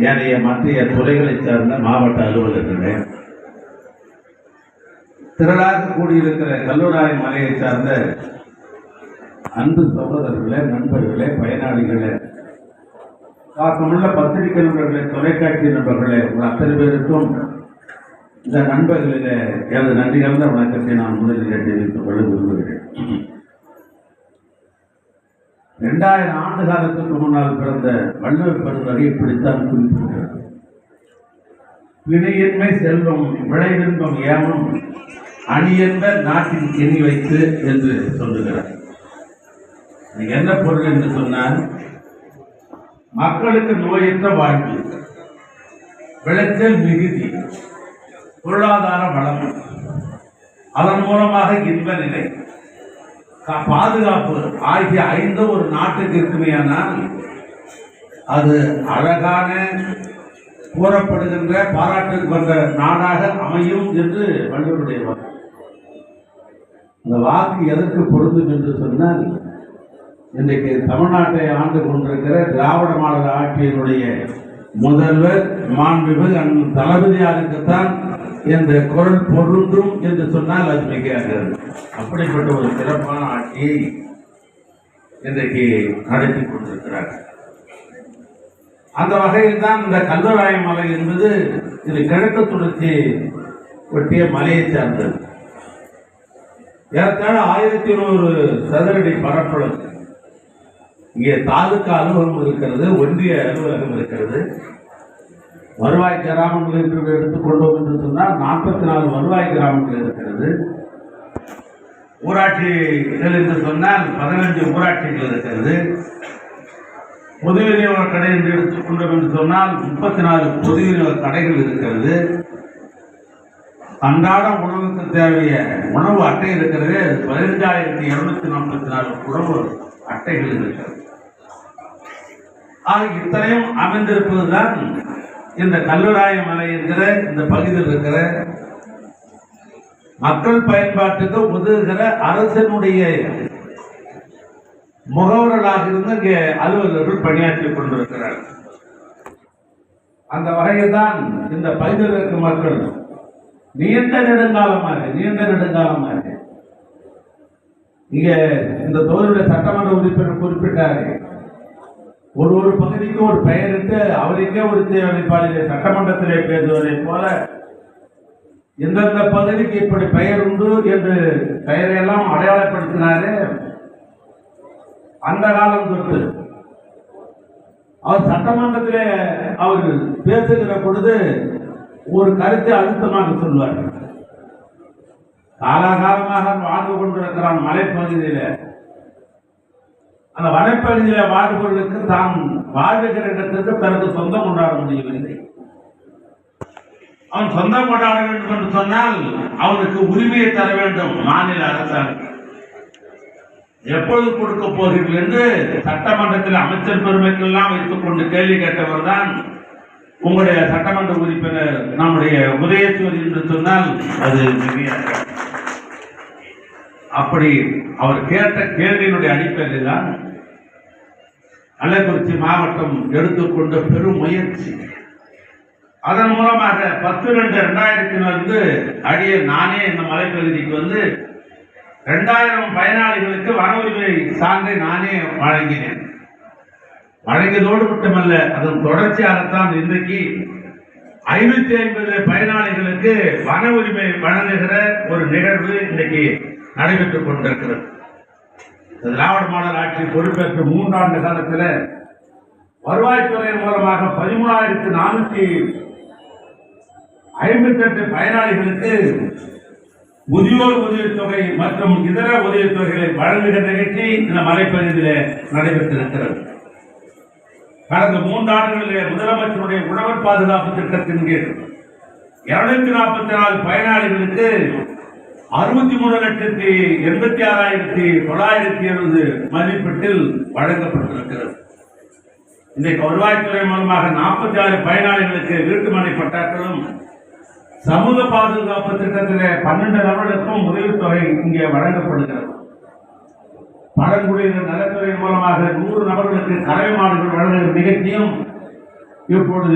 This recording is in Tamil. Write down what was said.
ஏனைய மற்ற துறைகளை சார்ந்த மாவட்ட அலுவலர்களே, திரளாக கூடியிருக்கிற கல்லூராய் மலையை சார்ந்த அன்பு சகோதரர்களே, நண்பர்களே, பயனாளிகளே, காக்கமுள்ள பத்திரிகை நண்பர்களே, தொலைக்காட்சி நண்பர்களே, உங்கள் அத்தனை பேருக்கும் இந்த நண்பர்களிலே எனது நன்றி கலந்த வணக்கத்தை நான் முதலில் தெரிவித்துக் கொள்ள விரும்புகிறேன். 2000 ஆண்டு காலத்துக்கு முன்னால் பிறந்த வள்ளுவர் பெருந்தகை இப்படித்தான் குறிப்பிடுகிறார். வினையின்மை செல்வம் விளைவின்பம் ஏமம் அணியென்ற நாட்டின் எண்ணி வைத்து என்று சொல்லுகிறார். என்ன பொருள் என்று சொன்னால், மக்களுக்கு நோயற்ற வாழ்வு, விளைச்சல் மிகுதி, பொருளாதார வளம், அதன் மூலமாக இன்ப நிலை, பாதுகாப்பு ஆகிய 5 ஒரு நாட்டுக்கு இருக்குமேயானால் அது அழகான கூறப்படுகின்ற பாராட்டுக்கு வந்த நாடாக அமையும் என்று வள்ளுவருடைய வாக்கு. அந்த வாக்கு எதற்கு பொருந்தும் என்று சொன்னால், இன்றைக்கு தமிழ்நாட்டை ஆண்டு கொண்டிருக்கிற திராவிட மாடல் ஆட்சியினுடைய முதல்வர் மாண்புமிகு அண்ணன் தளபதியாருக்குத்தான் இந்த குரல் பொருந்தும் என்று சொன்னால் அது மிகையாகிறது. அப்படிப்பட்ட ஒரு சிறப்பான ஆட்சியை இன்றைக்கு நடத்தி கொண்டிருக்கிறார். அந்த வகையில் தான் இந்த கல்லூராய் மலை என்பது இது கிழக்கு தொடர்ச்சி ஒட்டிய மலையை சார்ந்தது. ஏறத்தாழ 1100 சதுரடி பரப்பளவு. இங்கே தாலுகா அலுவலகம் இருக்கிறது, ஒன்றிய அலுவலகம் இருக்கிறது, வருவாய் கிராமங்கள் என்று எடுத்துக்கொண்டோம் என்று சொன்னால் 44 வருவாய் கிராமங்கள் இருக்கிறது. ஊராட்சிகள் என்று சொன்னால் 15 ஊராட்சிகள் இருக்கிறது. பொது விநியோக கடை என்று எடுத்துக்கொண்டோம் என்று சொன்னால் 34 பொது விநியோக கடைகள் இருக்கிறது. அன்றாட உணவுக்கு தேவைய உணவு அட்டை இருக்கிறது. 15,244 உணவு அட்டைகள் இருக்கிறது. ஆக இத்தனையும் அமைந்திருப்பதுதான் இந்த கல்லூராய் மலை என்கிற இந்த பகுதியில் இருக்கிற மக்கள் பயன்பாட்டுக்கு உதவுகிற அரசனுடைய முகவர்களாக இருந்து இங்கே அலுவலர்கள் பணியாற்றிக் கொண்டிருக்கிறார்கள். அந்த வகையில் தான் இந்த பகுதியில் இருக்கும் மக்கள் நீண்ட நெடுங்காலமாக இங்க இந்த தொகுதியுடைய சட்டமன்ற உறுப்பினர் குறிப்பிட்டார்கள், ஒரு பகுதிக்கும் ஒரு பெயரிட்டு அவருக்கே ஒரு தேவைப்பாளிலே சட்டமன்றத்திலே பேசுவதை போல எந்தெந்த பகுதிக்கு இப்படி பெயர் உண்டு என்று பெயரையெல்லாம் அடையாளப்படுத்தினாரே. அந்த காலம் தொட்டு அவர் சட்டமன்றத்திலே அவர் பேசுகிற பொழுது ஒரு கருத்தை அழுத்தமாக சொல்வார். காலாகாலமாக வாழ்ந்து கொண்டிருக்கிறான் மலைப்பகுதியில. அந்த வனப்பகுதியில வாழ்பவர்களுக்கு தான் வாழ்கிற இடத்திற்கு தனது சொந்தம் கொண்டாட முடியவில்லை. அவன் சொந்தம் கொண்டாட வேண்டும் என்று சொன்னால் அவனுக்கு உரிமையை தர வேண்டும் மாநில அரசாங்கம். எப்பொழுது கொடுக்க போகிறீர்கள் என்று சட்டமன்றத்தில் அமைச்சர் பெருமைக்கெல்லாம் வைத்துக் கொண்டு கேள்வி கேட்டவர் தான் உங்களுடைய சட்டமன்ற உறுப்பினர் நம்முடைய உதயசூரி என்று சொன்னால் அது மிகையாக. அப்படி அவர் கேட்ட கேள்வியினுடைய அடிப்படையில் தான் கள்ளக்குறிச்சி மாவட்டம் எடுத்துக்கொண்ட பெரும் முயற்சி. அதன் மூலமாக 10/2/2000 அடிய நானே இந்த மலைப்பகுதிக்கு வந்து 2000 பயனாளிகளுக்கு வன உரிமை சான்றை நானே வழங்கினேன். வழங்கியதோடு மட்டுமல்ல, அதன் தொடர்ச்சியாகத்தான் இன்றைக்கு 550 பயனாளிகளுக்கு வன உரிமை வழங்குகிற ஒரு நிகழ்வு இன்றைக்கு நடைபெற்றுக் கொண்டிருக்கிறது. திராவிட மாடல் ஆட்சி பொறுப்பேற்ற 3 ஆண்டு காலத்தில் வருவாய்த்துறையின் மூலமாக 13,458 பயனாளிகளுக்கு முதியோர் உதவித்தொகை மற்றும் இதர உதவித்தொகைகளை வழங்குகிற நிகழ்ச்சி இந்த மலைப்பகுதியில் நடைபெற்றிருக்கிறது. கடந்த 3 ஆண்டுகளிலே முதலமைச்சருடைய உழவர் பாதுகாப்பு திட்டத்தின் கீழ் 244 பயனாளிகளுக்கு 63,86,970 மதிப்பீட்டில் வழங்கப்பட்டிருக்கிறது. இன்றைக்கு வருவாய்த்துறை மூலமாக 46 பயனாளிகளுக்கு வீட்டுமனை பட்டாக்களும், சமூக பாதுகாப்பு திட்டத்திலே 12 நபர்களுக்கும் உதவித்தொகை இங்கே வழங்கப்படுகிறது. பழங்குடியினர் நலத்துறை மூலமாக 100 நபர்களுக்கு கறவை மாடுகள் வழங்குகிற நிகழ்ச்சியும் இப்பொழுது